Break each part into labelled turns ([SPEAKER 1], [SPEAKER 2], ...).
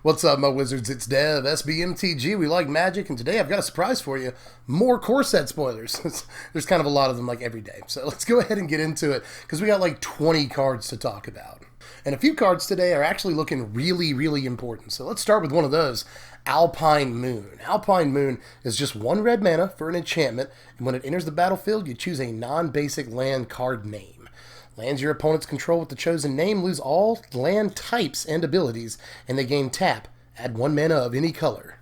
[SPEAKER 1] What's up, my wizards? It's Dev, SBMTG. We like magic, and today I've got a surprise for you. More core set spoilers. There's kind of a lot of them like every day. So let's go ahead and get into it, because we got like 20 cards to talk about. And a few cards today are actually looking really, really important. So let's start with one of those, Alpine Moon. Alpine Moon is just 1 red mana for an enchantment, and when it enters the battlefield, you choose a non-basic land card name. Lands your opponents control with the chosen name lose all land types and abilities, and they gain tap. Add 1 mana of any color.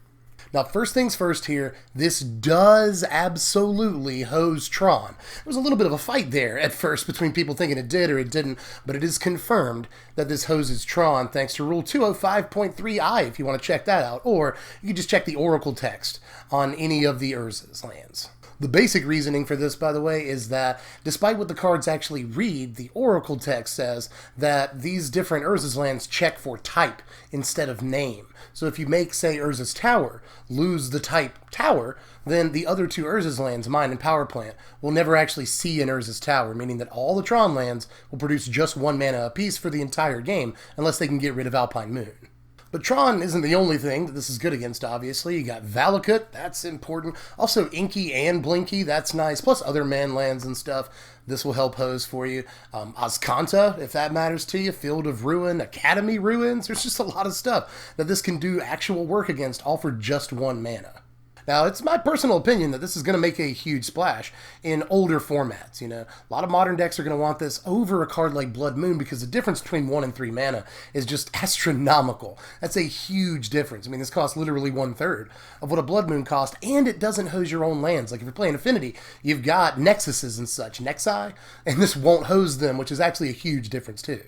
[SPEAKER 1] Now, first things first here, this does absolutely hose Tron. There was a little bit of a fight there at first between people thinking it did or it didn't, but it is confirmed that this hoses Tron thanks to Rule 205.3i if you want to check that out, or you can just check the Oracle text on any of the Urza's lands. The basic reasoning for this, by the way, is that despite what the cards actually read, the Oracle text says that these different Urza's lands check for type instead of name. So if you make, say, Urza's Tower lose the type Tower, then the other 2 Urza's lands, Mine and Power Plant, will never actually see an Urza's Tower, meaning that all the Tron lands will produce just 1 mana apiece for the entire game, unless they can get rid of Alpine Moon. But Tron isn't the only thing that this is good against, obviously. You got Valakut, that's important. Also Inky and Blinky, that's nice. Plus other man lands and stuff. This will help hose for you. Azcanta, if that matters to you. Field of Ruin, Academy Ruins. There's just a lot of stuff that this can do actual work against, all for just 1 mana. Now, it's my personal opinion that this is going to make a huge splash in older formats. You know, a lot of modern decks are going to want this over a card like Blood Moon because the difference between 1 and 3 mana is just astronomical. That's a huge difference. I mean, this costs literally 1/3 of what a Blood Moon cost, and it doesn't hose your own lands. Like if you're playing Affinity, you've got Nexuses and such, Nexi, and this won't hose them, which is actually a huge difference too.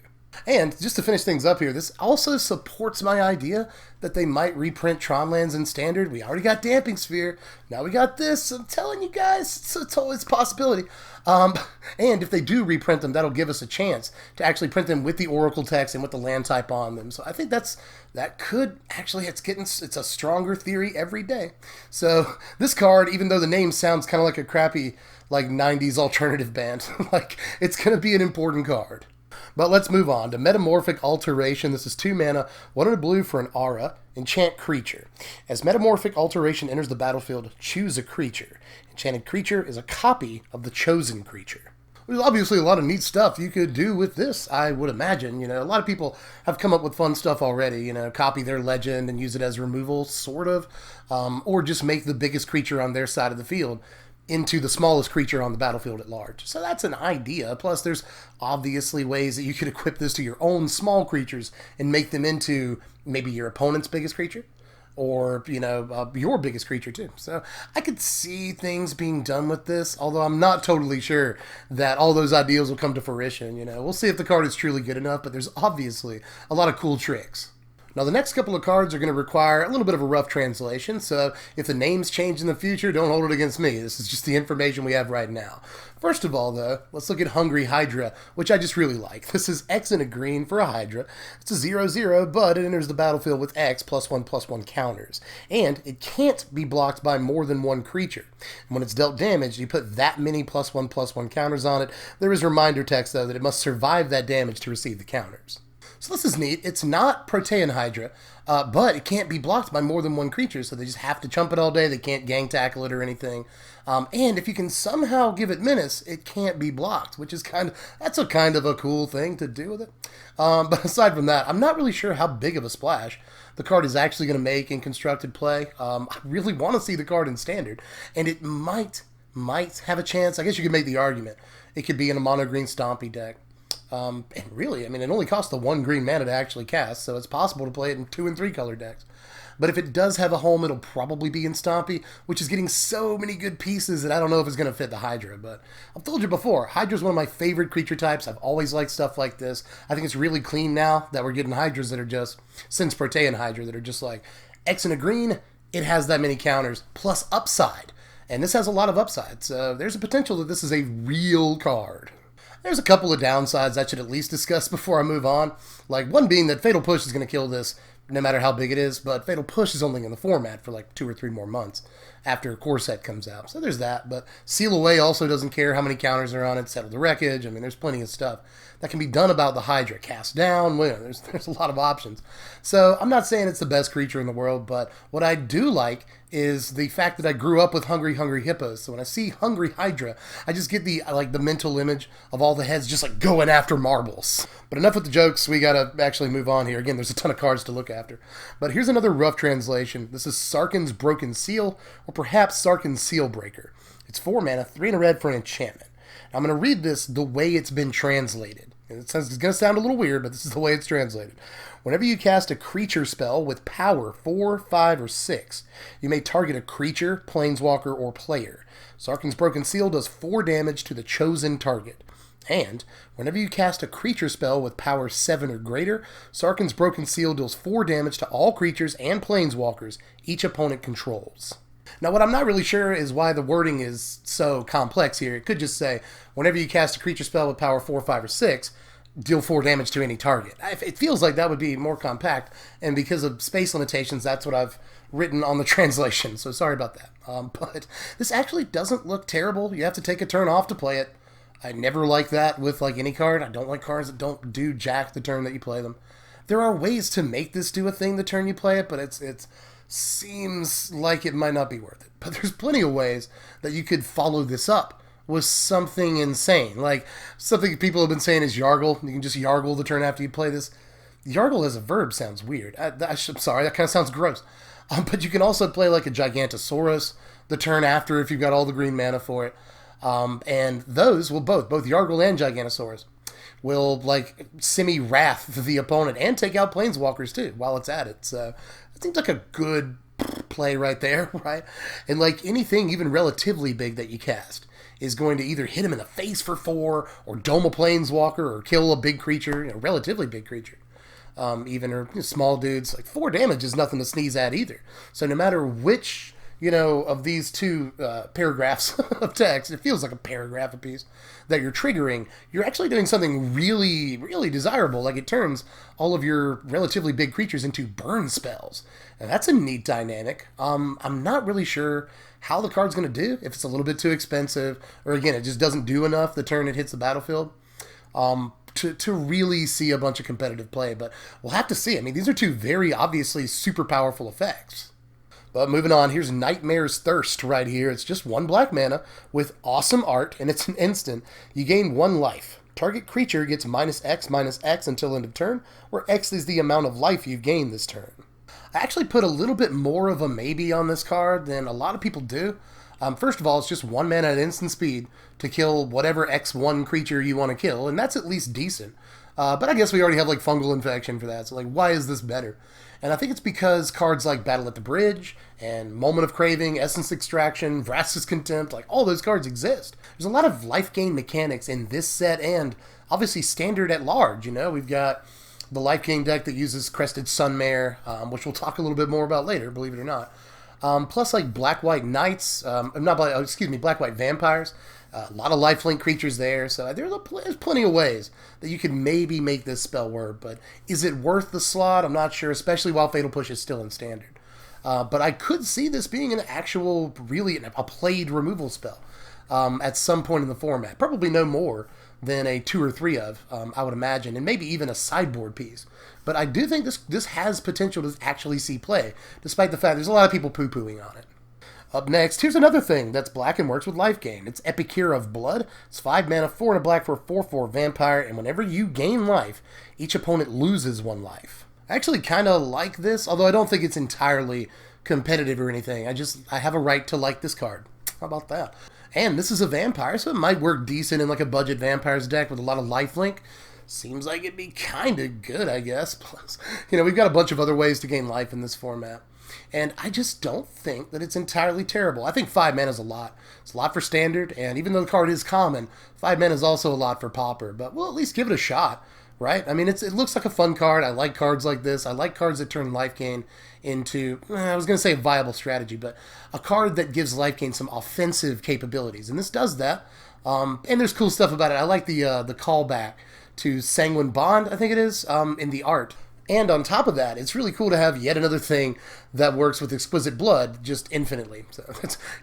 [SPEAKER 1] And just to finish things up here, this also supports my idea that they might reprint Tron lands in Standard. We already got Damping Sphere. Now we got this. I'm telling you guys, it's always a possibility. And if they do reprint them, that'll give us a chance to actually print them with the Oracle text and with the land type on them. So I think that could actually, it's a stronger theory every day. So this card, even though the name sounds kind of like a crappy like 90s alternative band, like it's going to be an important card. But let's move on to Metamorphic Alteration. This is 2 mana, 1 and a blue for an aura, enchant creature. As Metamorphic Alteration enters the battlefield, choose a creature. Enchanted creature is a copy of the chosen creature. There's obviously a lot of neat stuff you could do with this, I would imagine. You know, a lot of people have come up with fun stuff already. You know, copy their legend and use it as removal, sort of. Or just make the biggest creature on their side of the field into the smallest creature on the battlefield at large. So that's an idea. Plus, there's obviously ways that you could equip this to your own small creatures and make them into maybe your opponent's biggest creature, or, you know, your biggest creature too. So I could see things being done with this, although I'm not totally sure that all those ideas will come to fruition. You know, we'll see if the card is truly good enough, but there's obviously a lot of cool tricks. Now, the next couple of cards are going to require a little bit of a rough translation, so if the names change in the future, don't hold it against me. This is just the information we have right now. First of all, though, let's look at Hungry Hydra, which I just really like. This is X and a green for a Hydra. It's a 0/0, but it enters the battlefield with X +1/+1 counters. And it can't be blocked by more than 1 creature. And when it's dealt damage, you put that many +1/+1 counters on it. There is reminder text, though, that it must survive that damage to receive the counters. So this is neat. It's not Protean Hydra, but it can't be blocked by more than 1 creature, so they just have to chump it all day. They can't gang tackle it or anything. And if you can somehow give it menace, it can't be blocked, which is that's a kind of a cool thing to do with it. But aside from that, I'm not really sure how big of a splash the card is actually going to make in constructed play. I really want to see the card in Standard, and it might have a chance. I guess you could make the argument it could be in a mono green Stompy deck. And really, I mean, it only costs the 1 green mana to actually cast, so it's possible to play it in 2 and 3 color decks. But if it does have a home, it'll probably be in Stompy, which is getting so many good pieces that I don't know if it's going to fit the Hydra. But I've told you before, Hydra's one of my favorite creature types. I've always liked stuff like this. I think it's really clean now that we're getting Hydras that are just, since Protean Hydra, that are just like X and a green, it has that many counters, plus upside. And this has a lot of upside, so there's a potential that this is a real card. There's a couple of downsides I should at least discuss before I move on. Like, one being that Fatal Push is going to kill this no matter how big it is, but Fatal Push is only in the format for like 2 or 3 more months. after a core set comes out. So there's that. But Seal Away also doesn't care how many counters are on it. Settle the Wreckage. I mean, there's plenty of stuff that can be done about the Hydra. Cast Down. Well, there's a lot of options. So I'm not saying it's the best creature in the world, but what I do like is the fact that I grew up with Hungry Hippos. So when I see Hungry Hydra, I just get the mental image of all the heads just like going after marbles. But enough with the jokes. We gotta actually move on here. Again, there's a ton of cards to look after. But here's another rough translation. This is Sarkhan's Broken Seal, or perhaps Sarkhan's Seal Breaker. It's 4 mana, 3 and a red for an enchantment. Now, I'm going to read this the way it's been translated. It's going to sound a little weird, but this is the way it's translated. Whenever you cast a creature spell with power 4, 5, or 6, you may target a creature, planeswalker, or player. Sarkhan's Broken Seal does 4 damage to the chosen target. And whenever you cast a creature spell with power 7 or greater, Sarkhan's Broken Seal deals 4 damage to all creatures and planeswalkers each opponent controls. Now, what I'm not really sure is why the wording is so complex here. It could just say, whenever you cast a creature spell with power 4, 5, or 6, deal 4 damage to any target. It feels like that would be more compact, and because of space limitations, that's what I've written on the translation, so sorry about that. But this actually doesn't look terrible. You have to take a turn off to play it. I never like that with like any card. I don't like cards that don't do jack the turn that you play them. There are ways to make this do a thing the turn you play it, but it seems like it might not be worth it. But there's plenty of ways that you could follow this up with something insane. Like something people have been saying is Yargle. You can just Yargle the turn after you play this. Yargle as a verb sounds weird. I'm sorry, that kind of sounds gross. But you can also play like a Gigantosaurus the turn after if you've got all the green mana for it. And those will both Yargle and Gigantosaurus will like semi-wrath the opponent and take out planeswalkers too while it's at it. So it seems like a good play right there, right? And like anything even relatively big that you cast is going to either hit him in the face for 4 or dome a planeswalker or kill a big creature, relatively big creature. Or small dudes. Like 4 damage is nothing to sneeze at either. So no matter which of these two paragraphs of text, it feels like a paragraph apiece, that you're triggering, you're actually doing something really, really desirable. Like it turns all of your relatively big creatures into burn spells. And that's a neat dynamic. I'm not really sure how the card's going to do, if it's a little bit too expensive, or again, it just doesn't do enough the turn it hits the battlefield. To really see a bunch of competitive play. But we'll have to see. I mean, these are two very obviously super powerful effects. But moving on, here's Nightmare's Thirst right here. It's just 1 black mana with awesome art, and it's an instant. You gain 1 life. Target creature gets -X until end of turn, where X is the amount of life you've gained this turn. I actually put a little bit more of a maybe on this card than a lot of people do. First of all, it's just 1 mana at instant speed to kill whatever X1 creature you want to kill, and that's at least decent. But I guess we already have like Fungal Infection for that, so like why is this better? And I think it's because cards like Battle at the Bridge and Moment of Craving, Essence Extraction, Vraska's Contempt, like all those cards exist. There's a lot of life gain mechanics in this set and obviously standard at large. We've got the life gain deck that uses Crested Sunmare, which we'll talk a little bit more about later, believe it or not. Plus like Black-White Knights, Black-White Vampires. A lot of lifelink creatures there, so there's plenty of ways that you could maybe make this spell work, but is it worth the slot? I'm not sure, especially while Fatal Push is still in Standard. But I could see this being an actual, really, a played removal spell at some point in the format. Probably no more than a 2 or 3 of, I would imagine, and maybe even a sideboard piece. But I do think this has potential to actually see play, despite the fact there's a lot of people poo-pooing on it. Up next, here's another thing that's black and works with life gain. It's Epicure of Blood. It's 5 mana, 4 and a black for a 4/4 vampire, and whenever you gain life, each opponent loses 1 life. I actually kind of like this, although I don't think it's entirely competitive or anything. I have a right to like this card. How about that? And this is a vampire, so it might work decent in like a budget vampires deck with a lot of lifelink. Seems like it'd be kind of good, I guess. Plus, we've got a bunch of other ways to gain life in this format. And I just don't think that it's entirely terrible. I think 5 mana is a lot. It's a lot for Standard, and even though the card is common, 5 mana is also a lot for Pauper. But we'll at least give it a shot, right? I mean, it looks like a fun card. I like cards like this. I like cards that turn life gain into, I was going to say a viable strategy, but a card that gives life gain some offensive capabilities. And this does that. And there's cool stuff about it. I like the callback to Sanguine Bond, I think it is, in the art. And on top of that, it's really cool to have yet another thing that works with Exquisite Blood just infinitely. So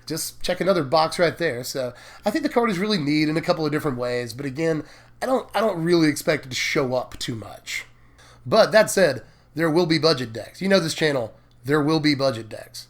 [SPEAKER 1] just check another box right there. So I think the card is really neat in a couple of different ways, but again, I don't really expect it to show up too much. But that said, there will be budget decks. You know this channel, there will be budget decks.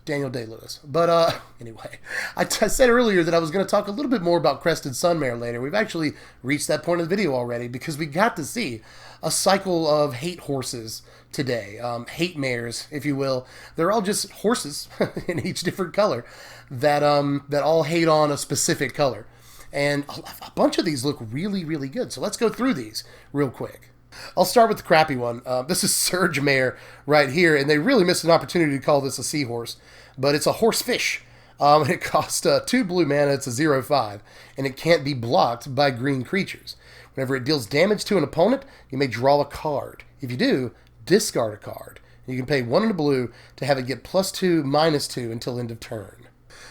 [SPEAKER 1] Daniel Day-Lewis. But anyway, I said earlier that I was going to talk a little bit more about Crested Sunmare later. We've actually reached that point of the video already because we got to see a cycle of hate horses today. Hate mares, if you will. They're all just horses in each different color that all hate on a specific color. And a bunch of these look really, really good. So let's go through these real quick. I'll start with the crappy one. This is Surge Mare right here, and they really missed an opportunity to call this a seahorse, but it's a horse fish. It costs 2 blue mana, it's a 0/5, and it can't be blocked by green creatures. Whenever it deals damage to an opponent, you may draw a card. If you do, discard a card. You can pay 1 in a blue to have it get +2/-2 until end of turn.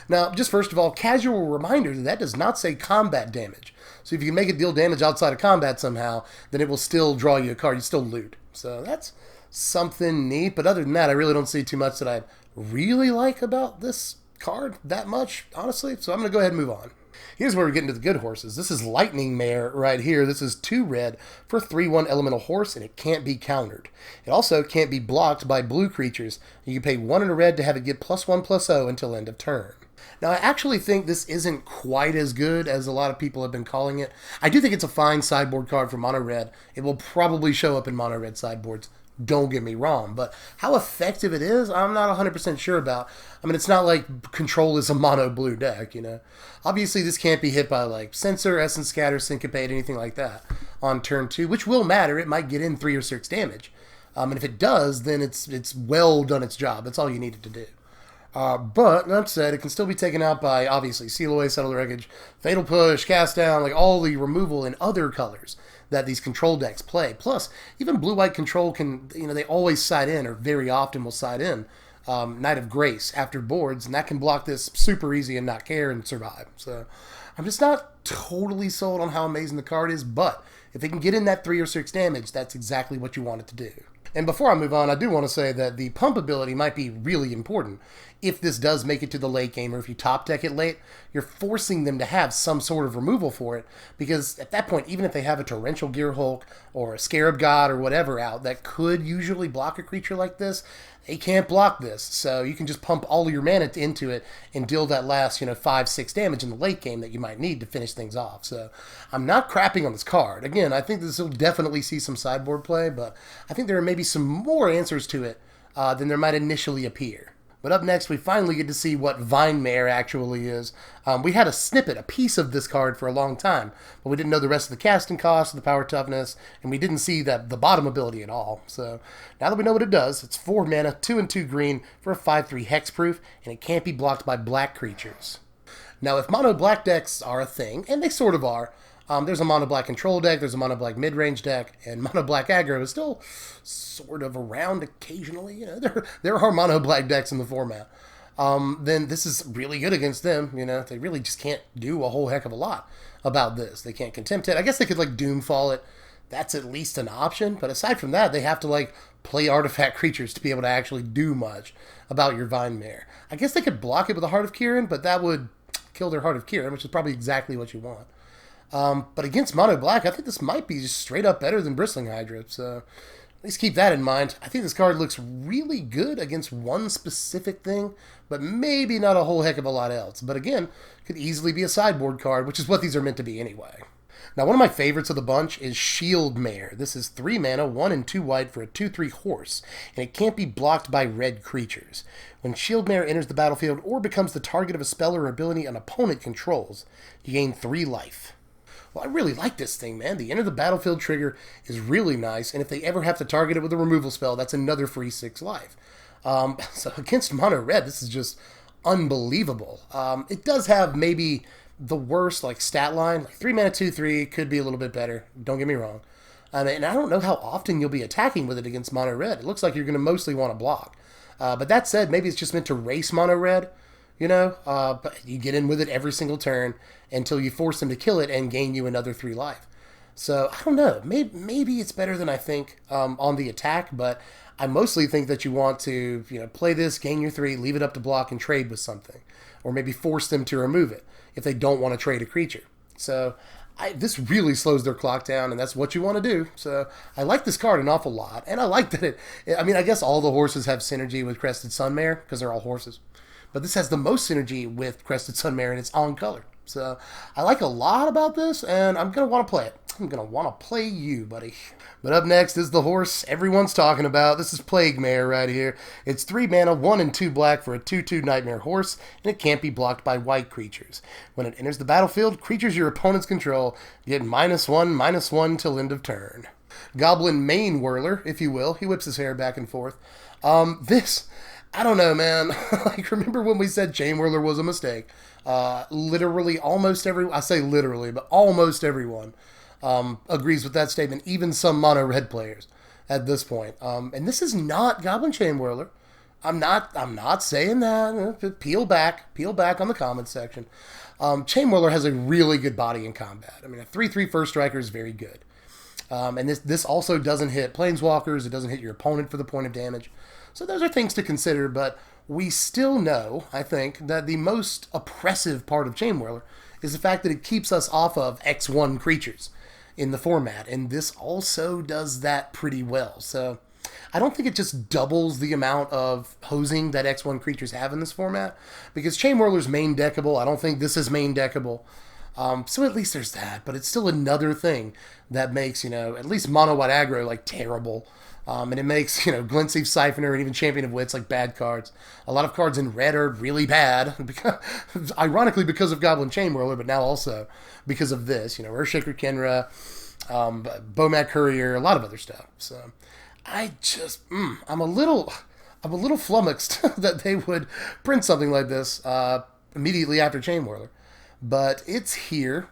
[SPEAKER 1] Now, just first of all, casual reminder that does not say combat damage. So if you can make it deal damage outside of combat somehow, then it will still draw you a card. You still loot. So that's something neat. But other than that, I really don't see too much that I really like about this card that much, honestly. So I'm going to go ahead and move on. Here's where we're getting to the good horses. This is Lightning Mare right here. This is 2 red for 3/1 elemental horse, and it can't be countered. It also can't be blocked by blue creatures. You can pay 1 in a red to have it get +1/+0 until end of turn. Now, I actually think this isn't quite as good as a lot of people have been calling it. I do think it's a fine sideboard card for mono red. It will probably show up in mono red sideboards. Don't get me wrong, but how effective it is, I'm not 100% sure about. I mean, it's not like Control is a mono blue deck, you know. Obviously, this can't be hit by like Censor, Essence Scatter, Syncopate, anything like that on turn 2, which will matter. It might get in 3 or 6 damage. And if it does, then it's well done its job. That's all you needed to do. But, that said, it can still be taken out by, obviously, Seal Away, Settle the Wreckage, Fatal Push, Cast Down, like all the removal in other colors that these control decks play. Plus, even blue-white control can, you know, they always side in, or very often will side in, Knight of Grace after boards, and that can block this super easy and not care and survive. So, I'm just not totally sold on how amazing the card is, but if it can get in that 3 or 6 damage, that's exactly what you want it to do. And before I move on, I do want to say that the pump ability might be really important. If this does make it to the late game, or if you top deck it late, you're forcing them to have some sort of removal for it, because at that point, even if they have a Torrential Gear Hulk or a Scarab God or whatever out that could usually block a creature like this, they can't block this. So you can just pump all of your mana into it and deal that last, 5-6 damage in the late game that you might need to finish things off. So I'm not crapping on this card. Again, I think this will definitely see some sideboard play, but I think there are maybe some more answers to it than there might initially appear. But up next, we finally get to see what Vine Mare actually is. We had a snippet, a piece of this card for a long time, but we didn't know the rest of the casting cost, the power toughness, and we didn't see the bottom ability at all. So now that we know what it does, it's 4 mana, 2 and 2 green for a 5/3 hexproof, and it can't be blocked by black creatures. Now, if mono black decks are a thing, and they sort of are, there's a mono black control deck, there's a mono black mid-range deck, and mono black aggro is still sort of around occasionally. There are mono black decks in the format. Then this is really good against them. They really just can't do a whole heck of a lot about this. They can't Contempt it. I guess they could Doomfall it. That's at least an option. But aside from that, they have to play artifact creatures to be able to actually do much about your Vine Mare. I guess they could block it with a Heart of Kiran, but that would kill their Heart of Kiran, which is probably exactly what you want. But against mono black, I think this might be just straight up better than Bristling Hydra. So at least keep that in mind. I think this card looks really good against one specific thing, but maybe not a whole heck of a lot else. But again, could easily be a sideboard card, which is what these are meant to be anyway. Now, one of my favorites of the bunch is Shield Mare. This is 3 mana, 1 and 2 white for a 2/3 horse, and it can't be blocked by red creatures. When Shield Mare enters the battlefield or becomes the target of a spell or ability an opponent controls, you gain 3 life. Well, I really like this thing, man. The enter the battlefield trigger is really nice, and if they ever have to target it with a removal spell, that's another free 6 life. So against mono red, this is just unbelievable. It does have maybe the worst stat line. 3 mana, 2/3 could be a little bit better. Don't get me wrong. And I don't know how often you'll be attacking with it against mono red. It looks like you're going to mostly want to block. But that said, maybe it's just meant to race mono red. But you get in with it every single turn until you force them to kill it and gain you another 3 life. So, I don't know. Maybe it's better than I think on the attack, but I mostly think that you want to, play this, gain your 3, leave it up to block, and trade with something. Or maybe force them to remove it if they don't want to trade a creature. So, this really slows their clock down, and that's what you want to do. So, I like this card an awful lot, and I like that I guess all the horses have synergy with Crested Sunmare, because they're all horses. But this has the most synergy with Crested Sunmare, and it's on color. So I like a lot about this, and I'm going to want to play it. I'm going to want to play you, buddy. But up next is the horse everyone's talking about. This is Plague Mare right here. It's 3 mana, 1 and 2 black for a 2/2 Nightmare horse, and it can't be blocked by white creatures. When it enters the battlefield, creatures your opponents control get -1/-1 till end of turn. Goblin Mane Whirler, if you will. He whips his hair back and forth. I don't know, man. Like, remember when we said Chain Whirler was a mistake? Literally, almost everyone, I say literally, but almost everyone agrees with that statement, even some mono red players at this point. And this is not Goblin Chain Whirler. I'm not saying that. Peel back on the comments section. Chain Whirler has a really good body in combat. I mean, a 3/3 first striker is very good. And this also doesn't hit Planeswalkers. It doesn't hit your opponent for the point of damage. So those are things to consider, but we still know, I think, that the most oppressive part of Chain Whirler is the fact that it keeps us off of X1 creatures in the format, and this also does that pretty well. So I don't think it just doubles the amount of hosing that X1 creatures have in this format, because Chain Whirler's main deckable. I don't think this is main deckable. So at least there's that, but it's still another thing that makes, at least mono white aggro, like, terrible. And it makes, Glintseef Siphoner and even Champion of Wits, like, bad cards. A lot of cards in red are really bad, ironically because of Goblin Chain Whirler, but now also because of this, Earthshaker Kenra, Bomat Courier, a lot of other stuff. So I just, I'm a little flummoxed that they would print something like this immediately after Chain Whirler. But it's here,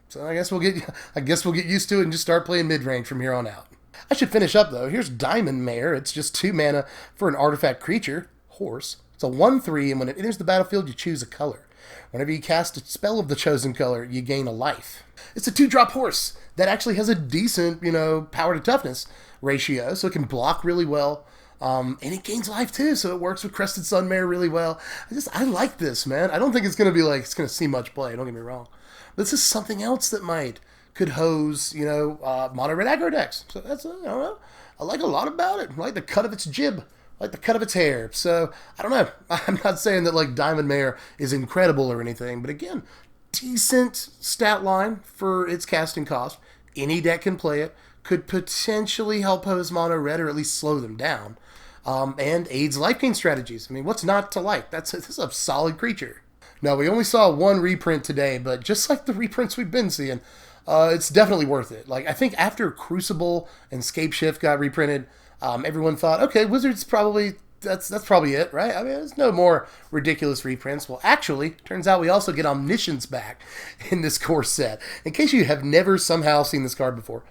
[SPEAKER 1] so I guess we'll get used to it and just start playing mid-range from here on out. I should finish up, though. Here's Diamond Mare. It's just 2 mana for an artifact creature, horse. It's a 1/3, and when it enters the battlefield, you choose a color. Whenever you cast a spell of the chosen color, you gain a life. It's a 2-drop horse that actually has a decent, power to toughness ratio, so it can block really well. And it gains life too, so it works with Crested Sunmare really well. I like this, man. I don't think it's going to be it's going to see much play, don't get me wrong. This is something else that could hose, mono red aggro decks. So that's, I don't know. I like a lot about it. I like the cut of its jib. I like the cut of its hair. So, I don't know. I'm not saying that, Diamond Mare is incredible or anything, but again, decent stat line for its casting cost. Any deck can play it. Could potentially help hose mono red or at least slow them down. And aids life gain strategies. I mean, what's not to like? This is a solid creature. Now, we only saw one reprint today, but just like the reprints we've been seeing, it's definitely worth it. I think after Crucible and Scape Shift got reprinted, everyone thought, okay, Wizards that's probably it, right? I mean, there's no more ridiculous reprints. Well, actually, turns out we also get Omniscience back in this core set. In case you have never somehow seen this card before,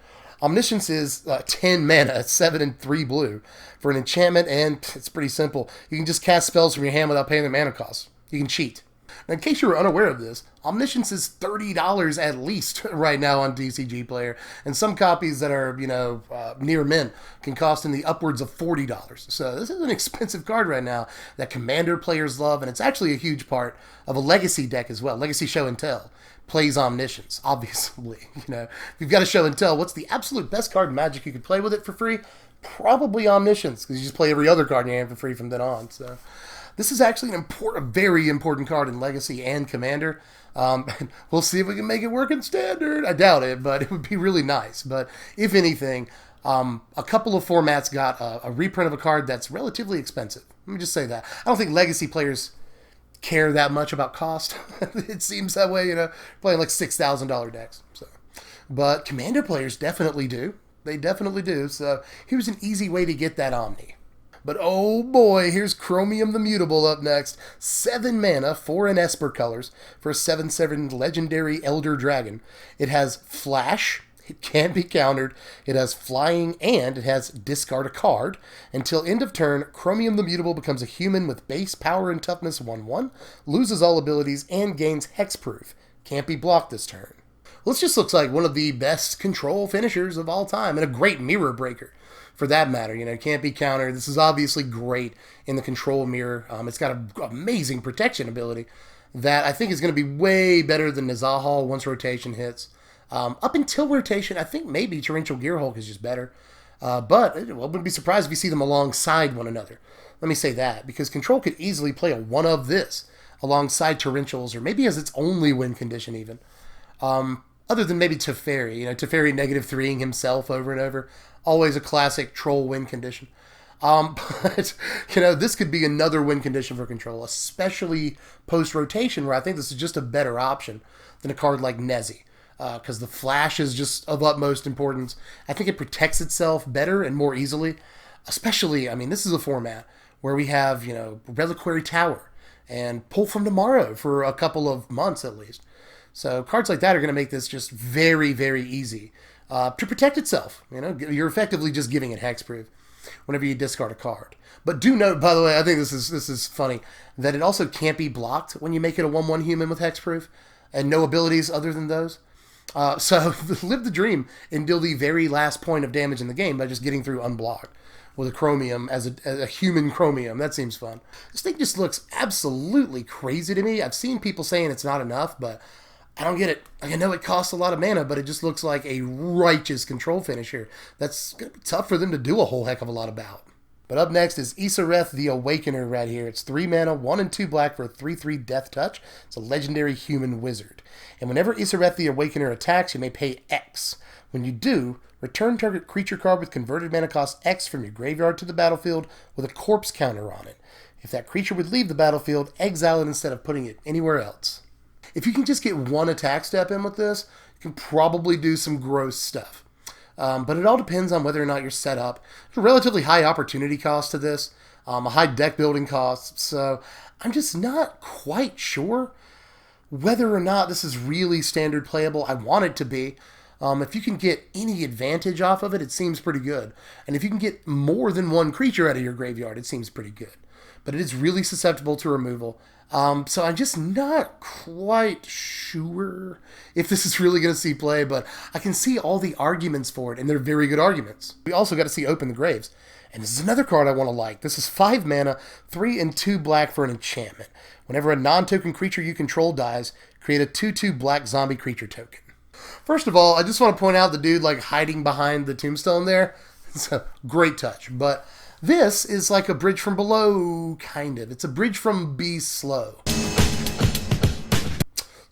[SPEAKER 1] Omniscience is 10 mana, 7 and 3 blue for an enchantment, and it's pretty simple. You can just cast spells from your hand without paying the mana cost. You can cheat. Now, in case you were unaware of this, Omniscience is $30 at least right now on TCG Player, and some copies that are, near mint can cost in the upwards of $40. So this is an expensive card right now that Commander players love, and it's actually a huge part of a Legacy deck as well. Legacy Show and Tell plays Omniscience, obviously. If you've got a Show and Tell, what's the absolute best card in Magic you could play with it for free? Probably Omniscience, because you just play every other card in your hand for free from then on. So this is actually a very important card in Legacy and Commander. We'll see if we can make it work in Standard. I doubt it, but it would be really nice. But if anything, a couple of formats got a reprint of a card that's relatively expensive. Let me just say that. I don't think Legacy players care that much about cost. It seems that way, playing $6,000 decks. So, but Commander players definitely do. They definitely do. So here's an easy way to get that Omni. But oh boy, here's Chromium the Mutable up next. 7 mana, 4 in Esper colors for a 7/7 legendary Elder Dragon. It has Flash, it can't be countered, it has Flying, and it has Discard a Card. Until end of turn, Chromium the Mutable becomes a human with base power and toughness 1/1, loses all abilities, and gains Hexproof. Can't be blocked this turn. Well, this just looks like one of the best control finishers of all time, and a great mirror breaker for that matter. You know, can't be countered. This is obviously great in the control mirror. It's got an amazing protection ability that I think is going to be way better than Nizahal once rotation hits. Up until rotation, I think maybe Torrential Gearhulk is just better. But I wouldn't be surprised if you see them alongside one another. Let me say that, because Control could easily play a one of this alongside Torrentials, or maybe as its only win condition even. Other than maybe Teferi. You know, Teferi -3ing himself over and over. Always a classic troll win condition. But, you know, this could be another win condition for Control, especially post-rotation, where I think this is just a better option than a card like Nezi. Because the flash is just of utmost importance. I think it protects itself better and more easily. Especially, I mean, this is a format where we have, you know, Reliquary Tower and Pull from Tomorrow for a couple of months at least. So cards like that are going to make this just very, very easy to protect itself. You know, you're effectively just giving it hexproof whenever you discard a card. But do note, by the way, I think this is funny, that it also can't be blocked when you make it a 1/1 human with hexproof and no abilities other than those. So live the dream and deal the very last point of damage in the game by just getting through unblocked with a Chromium as a human Chromium. That seems fun. This thing just looks absolutely crazy to me. I've seen people saying it's not enough, but I don't get it. I know it costs a lot of mana, but it just looks like a righteous control finisher. That's going to be tough for them to do a whole heck of a lot about. But up next is Isareth the Awakener right here. It's 3 mana, 1 and 2 black for a 3/3 Death Touch. It's a legendary human wizard. And whenever Isareth the Awakener attacks, you may pay X. When you do, return target creature card with converted mana cost X from your graveyard to the battlefield with a corpse counter on it. If that creature would leave the battlefield, exile it instead of putting it anywhere else. If you can just get one attack step in with this, you can probably do some gross stuff. But it all depends on whether or not you're set up. There's a relatively high opportunity cost to this, a high deck building cost, so I'm just not quite sure whether or not this is really standard playable. I want it to be. If you can get any advantage off of it, it seems pretty good. And if you can get more than one creature out of your graveyard, it seems pretty good. But it is really susceptible to removal. So I'm just not quite sure if this is really going to see play, but I can see all the arguments for it, and they're very good arguments. We also got to see Open the Graves. And this is another card I want to like. This is 5 mana, 3 and 2 black for an enchantment. Whenever a non-token creature you control dies, create a 2/2 black zombie creature token. First of all, I just want to point out the dude like hiding behind the tombstone there. It's a great touch. But this is like a bridge from below, kind of. It's a bridge from be slow. Let's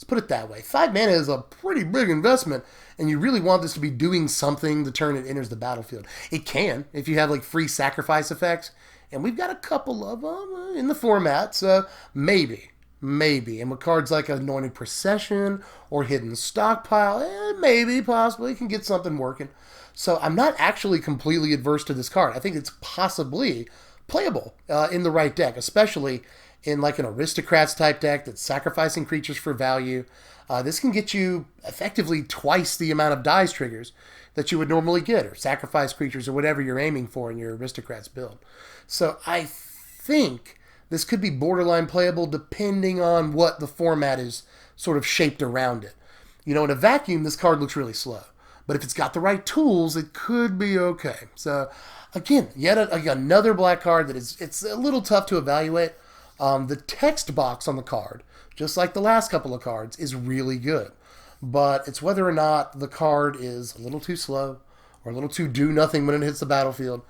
[SPEAKER 1] put it that way. 5 mana is a pretty big investment, and you really want this to be doing something the turn it enters the battlefield. It can, if you have like free sacrifice effects, and we've got a couple of them in the format, so maybe. And with cards like Anointed Procession or Hidden Stockpile, maybe, possibly, can get something working. So I'm not actually completely adverse to this card. I think it's possibly playable in the right deck, especially in like an Aristocrats type deck that's sacrificing creatures for value. This can get you effectively twice the amount of dice triggers that you would normally get, or sacrifice creatures, or whatever you're aiming for in your Aristocrats build. So I think this could be borderline playable depending on what the format is sort of shaped around it. You know, in a vacuum, this card looks really slow. But if it's got the right tools, it could be okay. So, again, yet another black card that it's a little tough to evaluate. The text box on the card, just like the last couple of cards, is really good. But it's whether or not the card is a little too slow or a little too do-nothing when it hits the battlefield.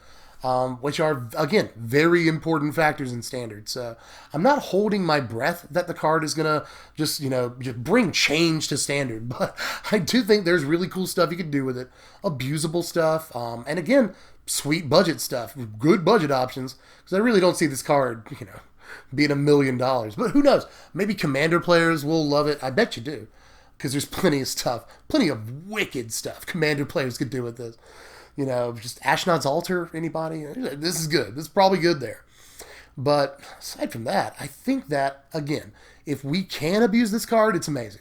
[SPEAKER 1] Which are, again, very important factors in Standard. So I'm not holding my breath that the card is going to just bring change to Standard. But I do think there's really cool stuff you could do with it. Abusable stuff. And again, sweet budget stuff. Good budget options. Because I really don't see this card, being $1 million. But who knows? Maybe Commander players will love it. I bet you do. Because there's plenty of stuff. Plenty of wicked stuff Commander players could do with this. Just Ashnod's Altar, anybody? This is good. This is probably good there. But aside from that, I think that, again, if we can abuse this card, it's amazing.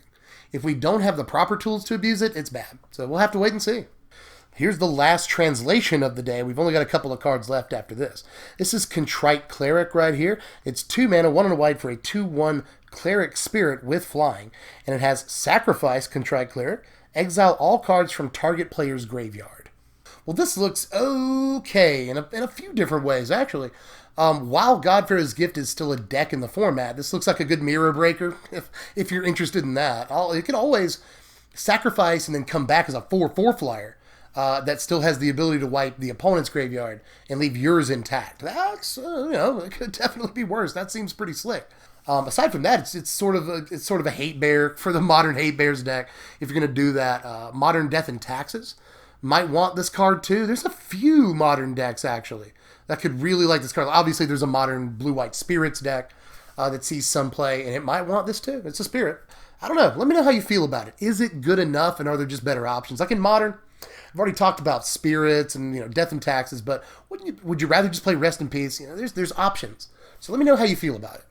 [SPEAKER 1] If we don't have the proper tools to abuse it, it's bad. So we'll have to wait and see. Here's the last translation of the day. We've only got a couple of cards left after this. This is Contrite Cleric right here. It's 2 mana, 1 and a white for a 2/1 Cleric Spirit with flying. And it has Sacrifice Contrite Cleric, Exile all cards from target player's graveyard. Well, this looks okay in a few different ways, actually. While Godfarer's Gift is still a deck in the format, this looks like a good mirror breaker, if you're interested in that. It can always sacrifice and then come back as a 4/4 flyer that still has the ability to wipe the opponent's graveyard and leave yours intact. That's, it could definitely be worse. That seems pretty slick. Aside from that, it's sort of a hate bear for the modern hate bears deck. If you're going to do that, Modern Death and Taxes might want this card too. There's a few modern decks actually that could really like this card. Obviously, there's a modern blue-white spirits deck that sees some play, and it might want this too. It's a spirit. I don't know. Let me know how you feel about it. Is it good enough, and are there just better options? Like in modern, I've already talked about spirits and Death and Taxes, but would you rather just play Rest in Peace? There's options. So let me know how you feel about it.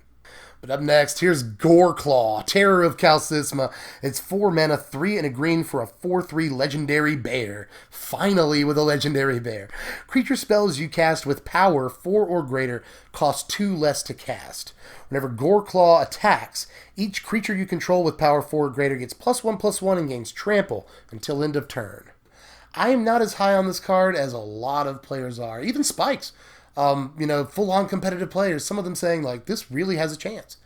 [SPEAKER 1] But up next, here's Goreclaw, Terror of Kalsisma. It's 4 mana, 3 and a green for a 4/3 legendary bear. Finally with a legendary bear. Creature spells you cast with power 4 or greater cost 2 less to cast. Whenever Goreclaw attacks, each creature you control with power 4 or greater gets +1/+1 and gains trample until end of turn. I am not as high on this card as a lot of players are. Even Spikes. Full-on competitive players, some of them saying, like, this really has a chance.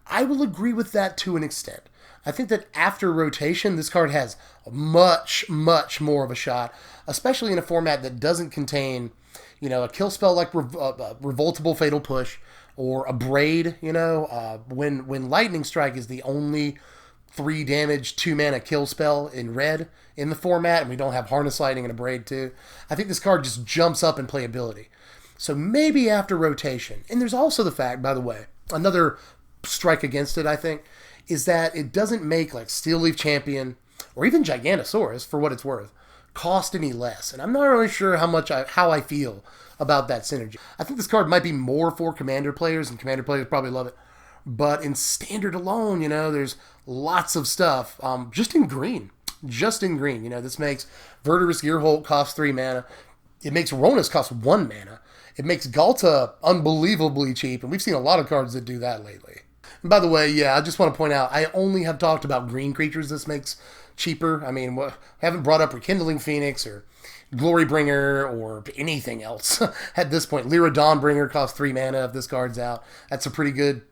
[SPEAKER 1] I will agree with that to an extent. I think that after rotation, this card has much, much more of a shot, especially in a format that doesn't contain, a kill spell like Revoltable Fatal Push or a Braid, when Lightning Strike is the only 3 damage, 2 mana kill spell in red in the format, and we don't have Harness Lightning and a Braid too. I think this card just jumps up in playability. So maybe after rotation. And there's also the fact, by the way, another strike against it, I think, is that it doesn't make like Steel Leaf Champion or even Gigantosaurus, for what it's worth, cost any less. And I'm not really sure how I feel about that synergy. I think this card might be more for Commander players, and Commander players probably love it. But in Standard alone, there's lots of stuff just in green. This makes Verdurous Gearholt cost 3 mana. It makes Ronus cost 1 mana. It makes Galta unbelievably cheap, and we've seen a lot of cards that do that lately. And by the way, I just want to point out, I only have talked about green creatures this makes cheaper. I mean, I haven't brought up Rekindling Phoenix or Glorybringer or anything else at this point. Lyra Dawnbringer costs 3 mana if this card's out. That's a pretty good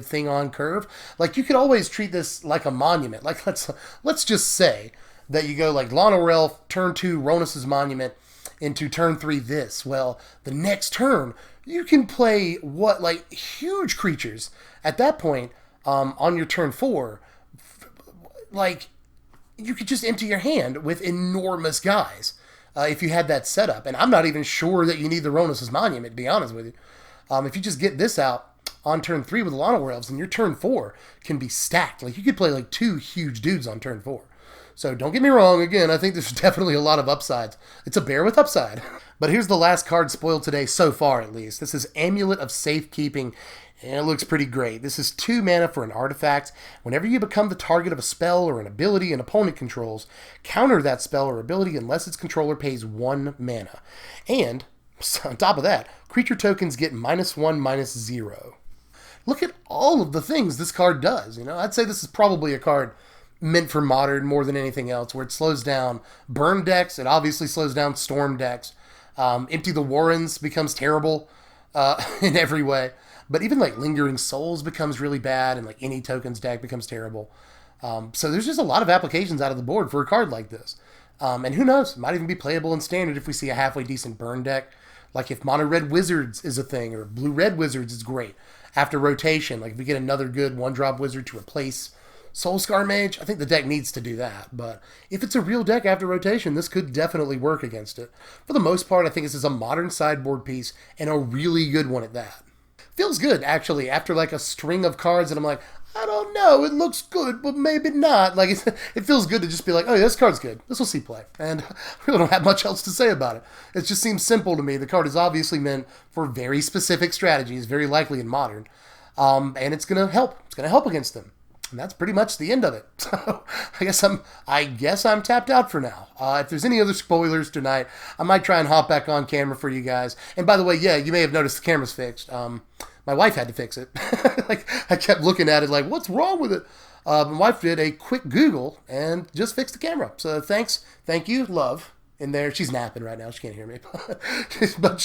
[SPEAKER 1] thing on curve. Like, you could always treat this like a monument. Like, let's just say that you go like Lana Relf, turn 2, Ronus's Monument, into turn 3 this. Well, the next turn, you can play huge creatures. At that point, on your turn 4, you could just empty your hand with enormous guys if you had that setup. And I'm not even sure that you need the Ronus's Monument, to be honest with you. If you just get this out on turn 3 with Lana Relfs, then your turn 4 can be stacked. Like, you could play 2 huge dudes on turn 4. So don't get me wrong, again, I think there's definitely a lot of upsides. It's a bear with upside. But here's the last card spoiled today, so far at least. This is Amulet of Safekeeping, and it looks pretty great. This is 2 mana for an artifact. Whenever you become the target of a spell or an ability an opponent controls, counter that spell or ability unless its controller pays 1 mana. And, on top of that, creature tokens get -1/-0. Look at all of the things this card does. I'd say this is probably a card meant for modern more than anything else, where it slows down burn decks. It obviously slows down storm decks. Empty the Warrens becomes terrible in every way. But even Lingering Souls becomes really bad, and any tokens deck becomes terrible. So there's just a lot of applications out of the board for a card like this. And who knows, it might even be playable in Standard if we see a halfway decent burn deck. Like if Mono Red Wizards is a thing, or Blue Red Wizards is great. After rotation, if we get another good 1-drop wizard to replace Soulscar Mage, I think the deck needs to do that. But if it's a real deck after rotation, this could definitely work against it. For the most part, I think this is a modern sideboard piece, and a really good one at that. Feels good, actually, after a string of cards, and I'm like, I don't know, it looks good, but maybe not. It feels good to just be like, oh yeah, this card's good. This will see play. And I really don't have much else to say about it. It just seems simple to me. The card is obviously meant for very specific strategies, very likely in modern. And it's going to help. It's going to help against them. And that's pretty much the end of it. So I guess I'm tapped out for now. If there's any other spoilers tonight, I might try and hop back on camera for you guys. And by the way, you may have noticed the camera's fixed. My wife had to fix it. I kept looking at it what's wrong with it? My wife did a quick Google and just fixed the camera. So thank you, love. In there, she's napping right now. She can't hear me, but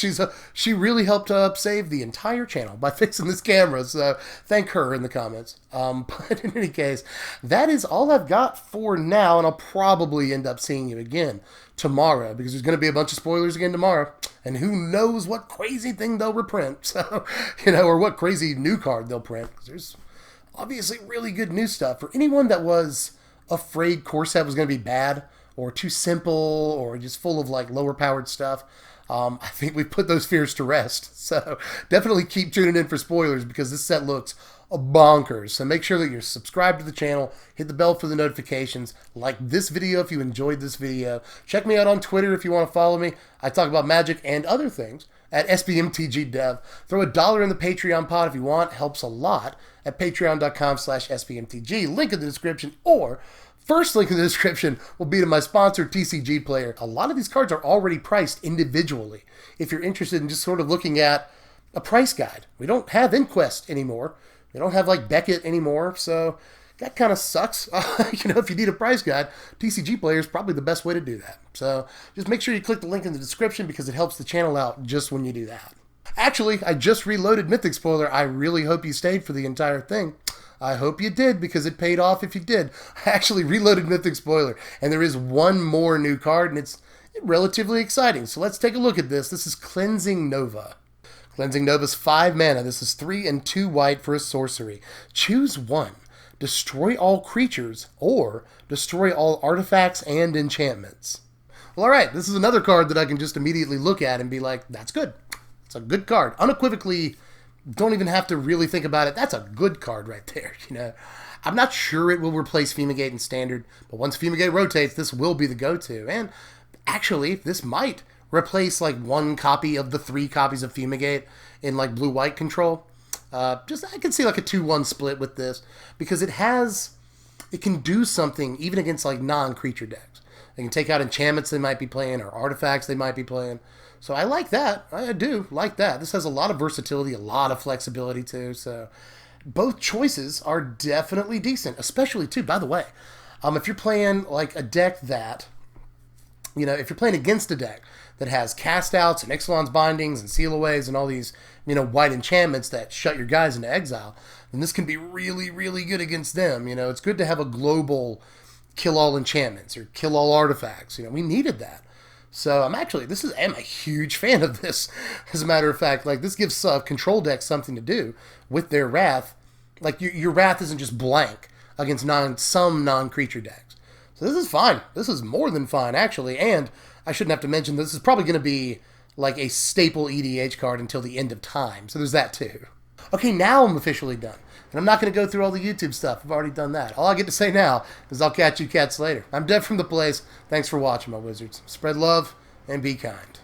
[SPEAKER 1] she really helped save the entire channel by fixing this camera. So thank her in the comments. But in any case, that is all I've got for now, and I'll probably end up seeing you again tomorrow because there's going to be a bunch of spoilers again tomorrow, and who knows what crazy thing they'll reprint. So or what crazy new card they'll print. Because there's obviously really good new stuff for anyone that was afraid core set was going to be bad, or too simple, or just full of like lower powered stuff. I think we've put those fears to rest. So definitely keep tuning in for spoilers because this set looks bonkers. So make sure that you're subscribed to the channel, hit the bell for the notifications, like this video if you enjoyed this video. Check me out on Twitter if you want to follow me. I talk about Magic and other things at SBMTG Dev. Throw $1 in the Patreon pot if you want. Helps a lot at patreon.com/SBMTG. Link in the description, or first link in the description will be to my sponsor, TCG Player. A lot of these cards are already priced individually if you're interested in just sort of looking at a price guide. We don't have Inquest anymore. We don't have like Beckett anymore, so that kind of sucks. If you need a price guide, TCG Player is probably the best way to do that. So just make sure you click the link in the description because it helps the channel out just when you do that. Actually, I just reloaded Mythic Spoiler. I really hope you stayed for the entire thing. I hope you did, because it paid off if you did. I actually reloaded Mythic Spoiler, and there is one more new card, and it's relatively exciting. So let's take a look at this. This is Cleansing Nova. Cleansing Nova's 5 mana. This is 3 and 2 white for a sorcery. Choose one. Destroy all creatures, or destroy all artifacts and enchantments. Well, alright, this is another card that I can just immediately look at and be like, that's good. It's a good card. Unequivocally, don't even have to really think about it. That's a good card right there, I'm not sure it will replace Fumigate in Standard, but once Fumigate rotates, this will be the go-to. And actually, this might replace like 1 copy of the 3 copies of Fumigate in like blue-white control. I can see like a 2-1 split with this, because it can do something even against like non-creature decks. It can take out enchantments they might be playing, or artifacts they might be playing. So I like that. I do like that. This has a lot of versatility, a lot of flexibility too. So both choices are definitely decent, especially too, by the way, if you're playing like a deck that, if you're playing against a deck that has cast outs and Ixalan's Bindings and Seal Aways and all these, white enchantments that shut your guys into exile, then this can be really, really good against them. It's good to have a global kill all enchantments or kill all artifacts. We needed that. So I'm a huge fan of this. As a matter of fact, like this gives control decks something to do with their Wrath. Like your Wrath isn't just blank against some non-creature decks. So this is fine. This is more than fine, actually. And I shouldn't have to mention this is probably going to be like a staple EDH card until the end of time. So there's that too. Okay, now I'm officially done. And I'm not going to go through all the YouTube stuff. I've already done that. All I get to say now is I'll catch you cats later. I'm Dev from the Place. Thanks for watching, my wizards. Spread love and be kind.